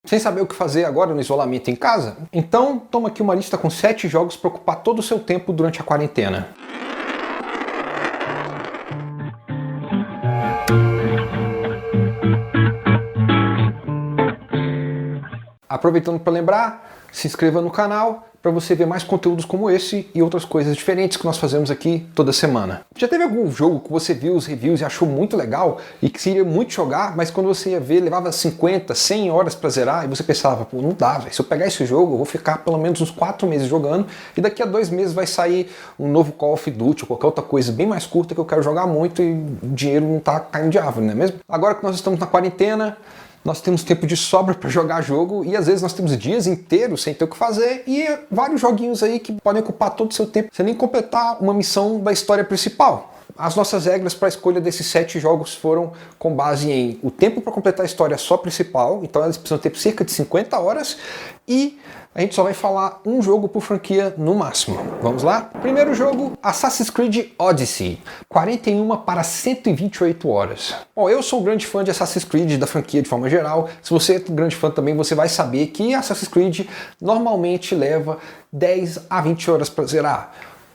Sem saber o que fazer agora no isolamento em casa? Então, toma aqui uma lista com 7 jogos para ocupar todo o seu tempo durante a quarentena. Aproveitando para lembrar, se inscreva no canal para você ver mais conteúdos como esse e outras coisas diferentes que nós fazemos aqui toda semana. Já teve algum jogo que você viu os reviews e achou muito legal e que queria muito jogar, mas quando você ia ver levava 50, 100 horas para zerar e você pensava, pô, não dá, véio. Se eu pegar esse jogo eu vou ficar pelo menos uns 4 meses jogando e daqui a 2 meses vai sair um novo Call of Duty ou qualquer outra coisa bem mais curta que eu quero jogar muito e o dinheiro não tá caindo de árvore, não é mesmo? Agora que nós estamos na quarentena, nós temos tempo de sobra para jogar jogo e às vezes nós temos dias inteiros sem ter o que fazer e vários joguinhos aí que podem ocupar todo o seu tempo sem nem completar uma missão da história principal. As nossas regras para a escolha desses 7 jogos foram com base em o tempo para completar a história só principal, então eles precisam ter cerca de 50 horas e a gente só vai falar um jogo por franquia no máximo. Vamos lá? Primeiro jogo, Assassin's Creed Odyssey, 41 para 128 horas. Bom, eu sou um grande fã de Assassin's Creed, da franquia de forma geral. Se você é um grande fã também, você vai saber que Assassin's Creed normalmente leva 10 a 20 horas para zerar.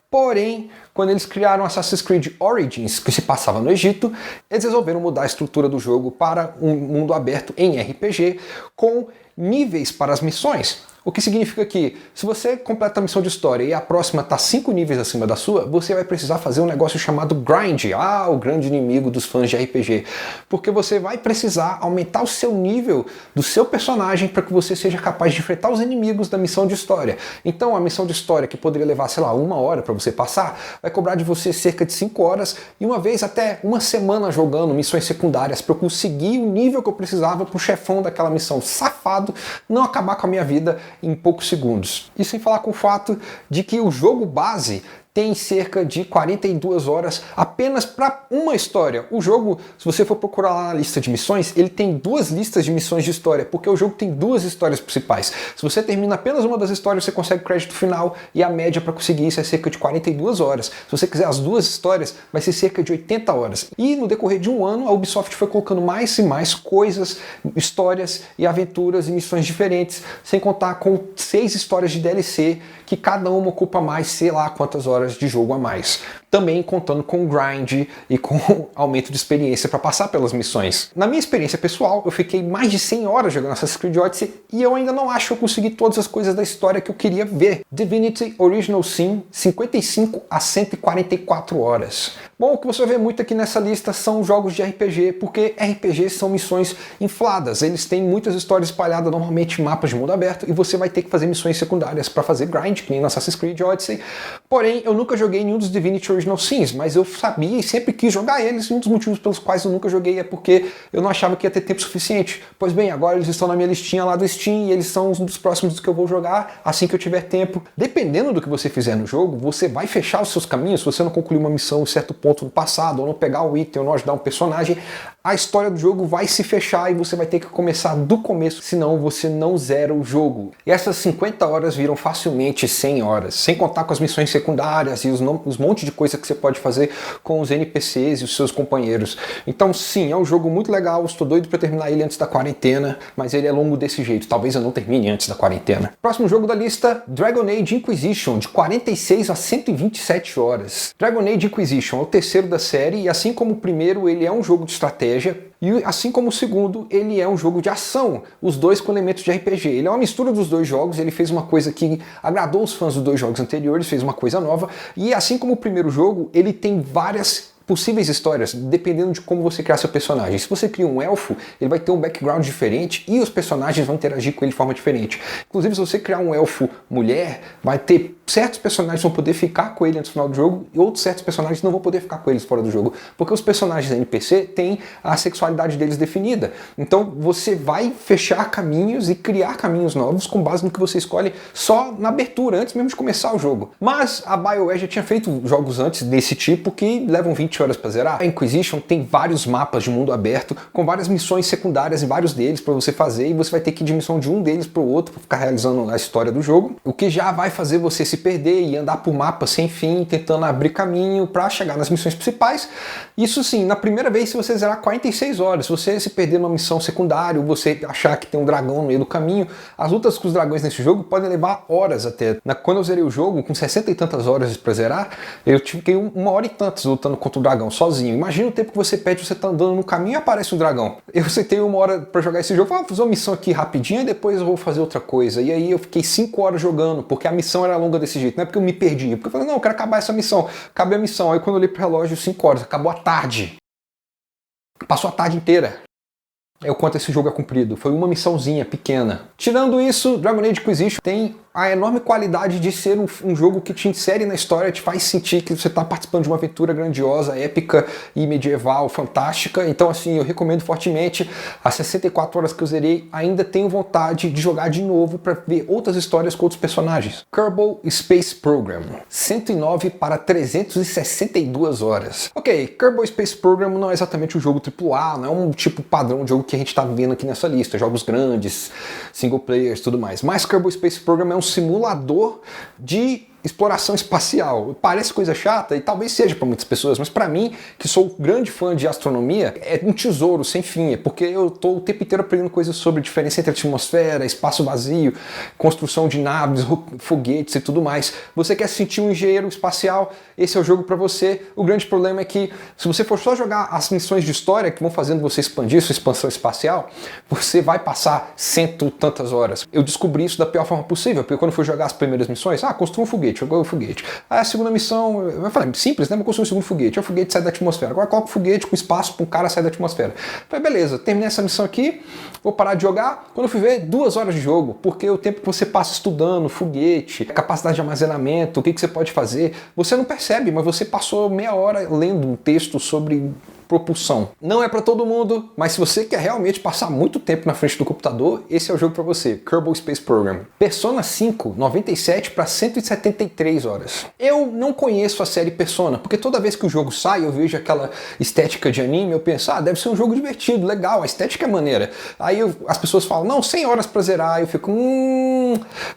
Porém, quando eles criaram Assassin's Creed Origins, que se passava no Egito, eles resolveram mudar a estrutura do jogo para um mundo aberto em RPG com níveis para as missões. O que significa que, se você completa a missão de história e a próxima está 5 níveis acima da sua, você vai precisar fazer um negócio chamado grind. O grande inimigo dos fãs de RPG. Porque você vai precisar aumentar o seu nível do seu personagem para que você seja capaz de enfrentar os inimigos da missão de história. Então, a missão de história, que poderia levar, sei lá, 1 hora para você passar, vai cobrar de você cerca de 5 horas e uma vez até uma semana jogando missões secundárias para eu conseguir o nível que eu precisava para o chefão daquela missão safado não acabar com a minha vida em poucos segundos. E sem falar com o fato de que o jogo base tem cerca de 42 horas apenas para uma história. O jogo, se você for procurar lá na lista de missões, ele tem 2 listas de missões de história, porque o jogo tem 2 histórias principais. Se você termina apenas uma das histórias, você consegue crédito final e a média para conseguir isso é cerca de 42 horas. Se você quiser as 2 histórias, vai ser cerca de 80 horas. E no decorrer de um ano, a Ubisoft foi colocando mais e mais coisas, histórias e aventuras e missões diferentes, sem contar com 6 histórias de DLC, que cada uma ocupa mais, sei lá quantas horas de jogo a mais. Também contando com grind e com aumento de experiência para passar pelas missões. Na minha experiência pessoal, eu fiquei mais de 100 horas jogando Assassin's Creed Odyssey e eu ainda não acho que eu consegui todas as coisas da história que eu queria ver. Divinity Original Sin, 55 a 144 horas. Bom, o que você vai ver muito aqui nessa lista são jogos de RPG, porque RPGs são missões infladas. Eles têm muitas histórias espalhadas, normalmente em mapas de mundo aberto, e você vai ter que fazer missões secundárias para fazer grind, que nem no Assassin's Creed Odyssey. Porém, eu nunca joguei nenhum dos Divinity Original Sins, mas eu sabia e sempre quis jogar eles, e um dos motivos pelos quais eu nunca joguei é porque eu não achava que ia ter tempo suficiente. Pois bem, agora eles estão na minha listinha lá do Steam, e eles são um dos próximos que eu vou jogar assim que eu tiver tempo. Dependendo do que você fizer no jogo, você vai fechar os seus caminhos. Se você não concluir uma missão em certo ponto no passado, ou não pegar o item, ou não ajudar um personagem, a história do jogo vai se fechar e você vai ter que começar do começo, senão você não zera o jogo. E essas 50 horas viram facilmente 100 horas, sem contar com as missões secundárias e os monte de coisa que você pode fazer com os NPCs e os seus companheiros. Então sim, é um jogo muito legal, estou doido para terminar ele antes da quarentena, mas ele é longo desse jeito, talvez eu não termine antes da quarentena. Próximo jogo da lista, Dragon Age Inquisition, de 46 a 127 horas. Dragon Age Inquisition é o terceiro da série e assim como o primeiro, ele é um jogo de estratégia e assim como o segundo, ele é um jogo de ação, os dois com elementos de RPG. Ele é uma mistura dos 2 jogos, ele fez uma coisa que agradou os fãs dos 2 jogos anteriores, fez uma coisa nova, e assim como o primeiro jogo, ele tem várias possíveis histórias, dependendo de como você criar seu personagem. Se você cria um elfo, ele vai ter um background diferente e os personagens vão interagir com ele de forma diferente. Inclusive, se você criar um elfo mulher, vai ter certos personagens que vão poder ficar com ele antes do final do jogo e outros certos personagens não vão poder ficar com eles fora do jogo, porque os personagens NPC têm a sexualidade deles definida. Então, você vai fechar caminhos e criar caminhos novos com base no que você escolhe só na abertura, antes mesmo de começar o jogo. Mas a BioWare já tinha feito jogos antes desse tipo que levam 20 horas para zerar. A Inquisition tem vários mapas de mundo aberto com várias missões secundárias em vários deles para você fazer e você vai ter que ir de missão de um deles para o outro para ficar realizando a história do jogo, o que já vai fazer você se se perder e andar por mapas sem fim, tentando abrir caminho para chegar nas missões principais. Isso sim, na primeira vez se você zerar 46 horas, se você se perder numa missão secundária, ou você achar que tem um dragão no meio do caminho, as lutas com os dragões nesse jogo podem levar horas até. Quando eu zerei o jogo, com 60 e tantas horas para zerar, eu fiquei 1 hora e tantas lutando contra o dragão sozinho. Imagina o tempo que você perde, você tá andando no caminho e aparece um dragão. Eu sentei 1 hora para jogar esse jogo, vou fazer uma missão aqui rapidinho e depois eu vou fazer outra coisa. E aí eu fiquei 5 horas jogando, porque a missão era longa desse jeito, não é porque eu me perdi, porque eu falei, não, eu quero acabar essa missão. Acabei a missão, aí quando eu olhei pro relógio, 5 horas, acabou a tarde. Passou a tarde inteira. É o quanto esse jogo é comprido. Foi uma missãozinha pequena. Tirando isso, Dragon Age Inquisition tem a enorme qualidade de ser um jogo que te insere na história, te faz sentir que você está participando de uma aventura grandiosa, épica e medieval, fantástica. Então, assim, eu recomendo fortemente. As 64 horas que eu zerei, ainda tenho vontade de jogar de novo para ver outras histórias com outros personagens. Kerbal Space Program. 109 para 362 horas. Ok, Kerbal Space Program não é exatamente um jogo AAA, não é um tipo padrão de jogo que a gente está vendo aqui nessa lista. Jogos grandes, single players, tudo mais. Mas Kerbal Space Program é um simulador de exploração espacial. Parece coisa chata e talvez seja para muitas pessoas, mas para mim, que sou grande fã de astronomia, é um tesouro sem fim, porque eu tô o tempo inteiro aprendendo coisas sobre a diferença entre atmosfera, espaço vazio, construção de naves, foguetes e tudo mais. Você quer se sentir um engenheiro espacial? Esse é o jogo para você. O grande problema é que se você for só jogar as missões de história que vão fazendo você expandir sua expansão espacial, você vai passar cento e tantas horas. Eu descobri isso da pior forma possível, porque quando eu fui jogar as primeiras missões, construa um foguete, jogou o foguete. Aí a segunda missão, eu falei, simples, né? Vou construir um segundo foguete. O foguete sai da atmosfera. Agora coloca o foguete com espaço para um cara sair da atmosfera. Eu falei, beleza, terminei essa missão aqui, vou parar de jogar. Quando eu fui ver, 2 horas de jogo, porque o tempo que você passa estudando foguete, capacidade de armazenamento, o que você pode fazer, você não percebe, mas você passou meia hora lendo um texto sobre propulsão. Não é para todo mundo, mas se você quer realmente passar muito tempo na frente do computador, esse é o jogo para você, Kerbal Space Program. Persona 5, 97 para 173 horas. Eu não conheço a série Persona, porque toda vez que o jogo sai, eu vejo aquela estética de anime, eu penso, deve ser um jogo divertido, legal, a estética é maneira. Aí as pessoas falam, não, 100 horas para zerar, eu fico,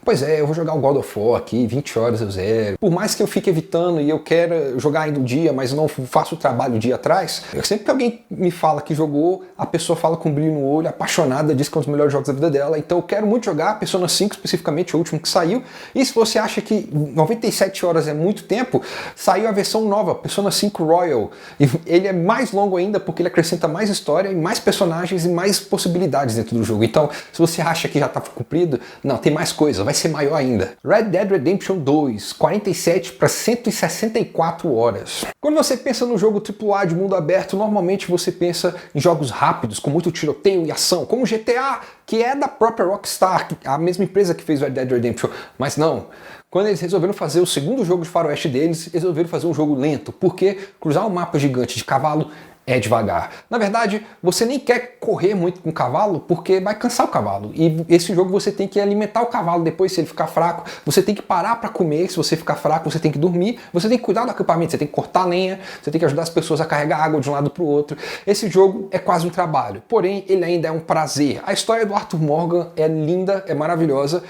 pois é, eu vou jogar o God of War aqui, 20 horas eu zero. Por mais que eu fique evitando e eu quero jogar ainda um dia, mas não faço o trabalho o dia atrás, sempre que alguém me fala que jogou, a pessoa fala com brilho no olho, apaixonada, diz que é um dos melhores jogos da vida dela. Então eu quero muito jogar Persona 5, especificamente o último que saiu. E se você acha que 97 horas é muito tempo, saiu a versão nova, Persona 5 Royal. E ele é mais longo ainda porque ele acrescenta mais história, e mais personagens e mais possibilidades dentro do jogo. Então, se você acha que já está cumprido, não, tem mais coisa, vai ser maior ainda. Red Dead Redemption 2, 47 para 164 horas. Quando você pensa no jogo AAA de mundo aberto, normalmente você pensa em jogos rápidos, com muito tiroteio e ação, como GTA, que é da própria Rockstar, a mesma empresa que fez Red Dead Redemption. Mas não, quando eles resolveram fazer o segundo jogo de faroeste deles, eles resolveram fazer um jogo lento, porque cruzar um mapa gigante de cavalo é devagar. Na verdade, você nem quer correr muito com o cavalo, porque vai cansar o cavalo. E esse jogo você tem que alimentar o cavalo depois, se ele ficar fraco. Você tem que parar para comer, se você ficar fraco, você tem que dormir. Você tem que cuidar do acampamento, você tem que cortar lenha, você tem que ajudar as pessoas a carregar água de um lado para o outro. Esse jogo é quase um trabalho, porém ele ainda é um prazer. A história do Arthur Morgan é linda, é maravilhosa.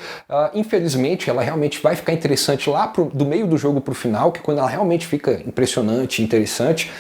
Infelizmente, ela realmente vai ficar interessante lá do meio do jogo para o final, que é quando ela realmente fica impressionante e interessante.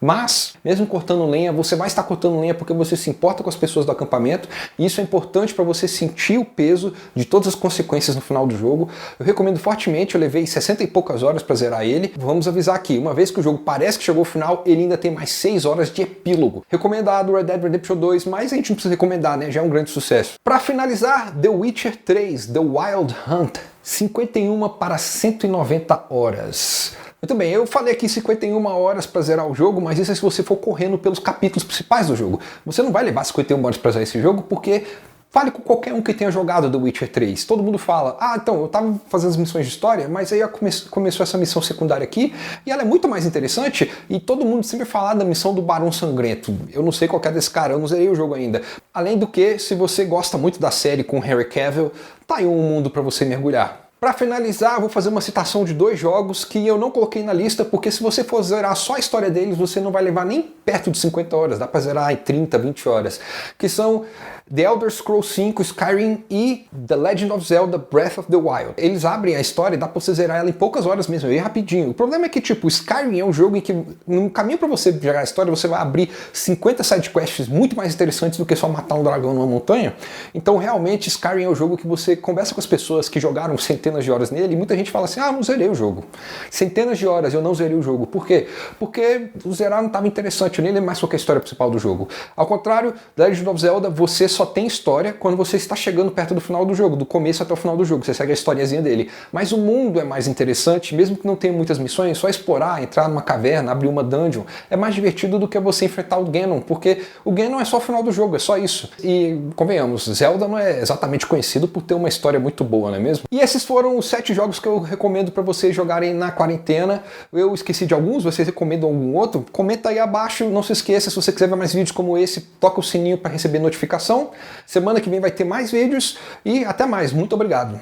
Mas, mesmo cortando lenha, você vai estar cortando lenha porque você se importa com as pessoas do acampamento, e isso é importante para você sentir o peso de todas as consequências no final do jogo. Eu recomendo fortemente, eu levei 60 e poucas horas para zerar ele. Vamos avisar aqui, uma vez que o jogo parece que chegou ao final, ele ainda tem mais 6 horas de epílogo. Recomendado Red Dead Redemption 2, mas a gente não precisa recomendar, né? Já é um grande sucesso. Para finalizar, The Witcher 3, The Wild Hunt, 51 para 190 horas. Muito bem, eu falei aqui 51 horas para zerar o jogo, mas isso é se você for correndo pelos capítulos principais do jogo. Você não vai levar 51 horas para zerar esse jogo, porque fale com qualquer um que tenha jogado The Witcher 3. Todo mundo fala, então, eu tava fazendo as missões de história, mas aí começou essa missão secundária aqui, e ela é muito mais interessante, e todo mundo sempre fala da missão do Barão Sangrento. Eu não sei qual que é desse cara, eu não zerei o jogo ainda. Além do que, se você gosta muito da série com Henry Cavill, tá aí um mundo para você mergulhar. Para finalizar, vou fazer uma citação de 2 jogos que eu não coloquei na lista, porque se você for zerar só a história deles, você não vai levar nem perto de 50 horas, dá para zerar em 30, 20 horas, que são The Elder Scrolls V, Skyrim e The Legend of Zelda Breath of the Wild. Eles abrem a história e dá pra você zerar ela em poucas horas mesmo, bem rapidinho. O problema é que, tipo, Skyrim é um jogo em que, no caminho pra você jogar a história, você vai abrir 50 sidequests muito mais interessantes do que só matar um dragão numa montanha. Então, realmente, Skyrim é um jogo que você conversa com as pessoas que jogaram centenas de horas nele, e muita gente fala assim, ah, não zerei o jogo. Centenas de horas eu não zerei o jogo. Por quê? Porque o zerar não estava interessante, eu nem lembro mais qual que é a história principal do jogo. Ao contrário, The Legend of Zelda, você só tem história quando você está chegando perto do final do jogo, do começo até o final do jogo, você segue a historiazinha dele. Mas o mundo é mais interessante, mesmo que não tenha muitas missões, só explorar, entrar numa caverna, abrir uma dungeon, é mais divertido do que você enfrentar o Ganon, porque o Ganon é só o final do jogo, é só isso. E, convenhamos, Zelda não é exatamente conhecido por ter uma história muito boa, não é mesmo? E esses foram os 7 jogos que eu recomendo para vocês jogarem na quarentena. Eu esqueci de alguns, vocês recomendam algum outro? Comenta aí abaixo, não se esqueça, se você quiser ver mais vídeos como esse, toca o sininho para receber notificação. Semana que vem vai ter mais vídeos e até mais. Muito obrigado.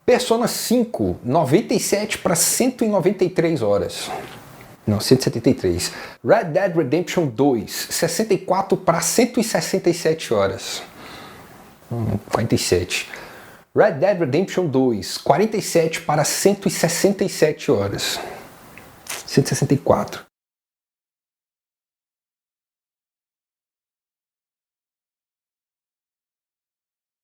Persona 5, 97 para 193 horas. Não, 173. Red Dead Redemption 2, 64 para 167 horas. 47. Red Dead Redemption 2, 47 para 167 horas. 164.